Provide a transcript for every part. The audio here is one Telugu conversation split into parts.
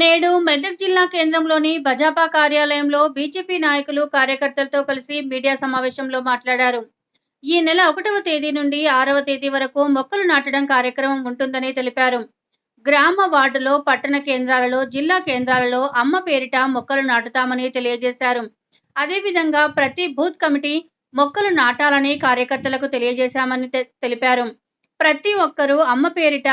నేడు మెదక్ జిల్లా కేంద్రంలోని భాజపా కార్యాలయంలో బీజేపీ నాయకులు కార్యకర్తలతో కలిసి మీడియా సమావేశంలో మాట్లాడారు. ఈ నెల 1వ తేదీ నుండి 6వ తేదీ వరకు మొక్కలు నాటడం కార్యక్రమం ఉంటుందని తెలిపారు. గ్రామ వార్డులో, పట్టణ కేంద్రాలలో, జిల్లా కేంద్రాలలో అమ్మ పేరిట మొక్కలు నాటుతామని తెలియజేశారు. అదేవిధంగా ప్రతి బూత్ కమిటీ మొక్కలు నాటాలని కార్యకర్తలకు తెలియజేశామని తెలిపారు. ప్రతి ఒక్కరూ అమ్మ పేరిట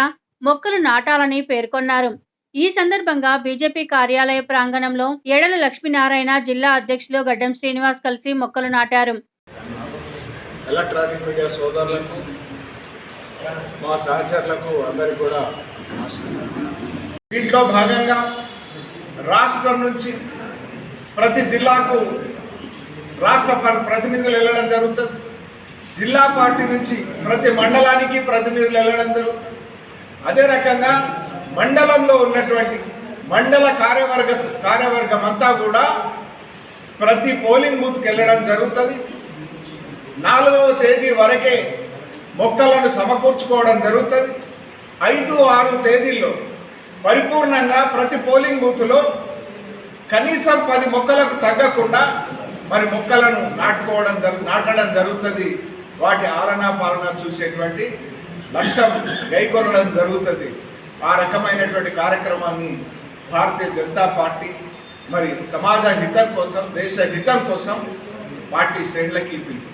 మొక్కలు నాటాలని పేర్కొన్నారు. ఈ సందర్భంగా బీజేపీ కార్యాలయ ప్రాంగణంలో ఎడల లక్ష్మీనారాయణ, జిల్లా అధ్యక్షులు గడ్డం శ్రీనివాస్ కలిసి మొక్కలు నాటారు. ఎలక్ట్రానిక్ మీడియా సోదరులకు, మా సహచరులకు అందరికీ కూడా దీంట్లో భాగంగా రాష్ట్రం నుంచి ప్రతి జిల్లాకు రాష్ట్ర ప్రతినిధులు వెళ్ళడం జరుగుతుంది. జిల్లా పార్టీ నుంచి ప్రతి మండలానికి ప్రతినిధులు వెళ్ళడం జరుగుతుంది. అదే రకంగా మండలంలో ఉన్నటువంటి మండల కార్యవర్గం అంతా కూడా ప్రతి పోలింగ్ బూత్కి వెళ్ళడం జరుగుతుంది. 4వ తేదీ వరకే మొక్కలను సమకూర్చుకోవడం జరుగుతుంది. 5, 6 తేదీల్లో పరిపూర్ణంగా ప్రతి పోలింగ్ బూత్లో కనీసం 10 మొక్కలకు తగ్గకుండా మరి మొక్కలను నాటడం జరుగుతుంది. వాటి ఆలనా పాలన చూసేటువంటి లక్ష్యం గైకొనడం జరుగుతుంది. ఆ రకమైనటువంటి కార్యక్రమాన్ని భారతీయ జనతా పార్టీ మరి సమాజ హితం కోసం, దేశ హితం కోసం పార్టీ శ్రేణులకి పిలుపు.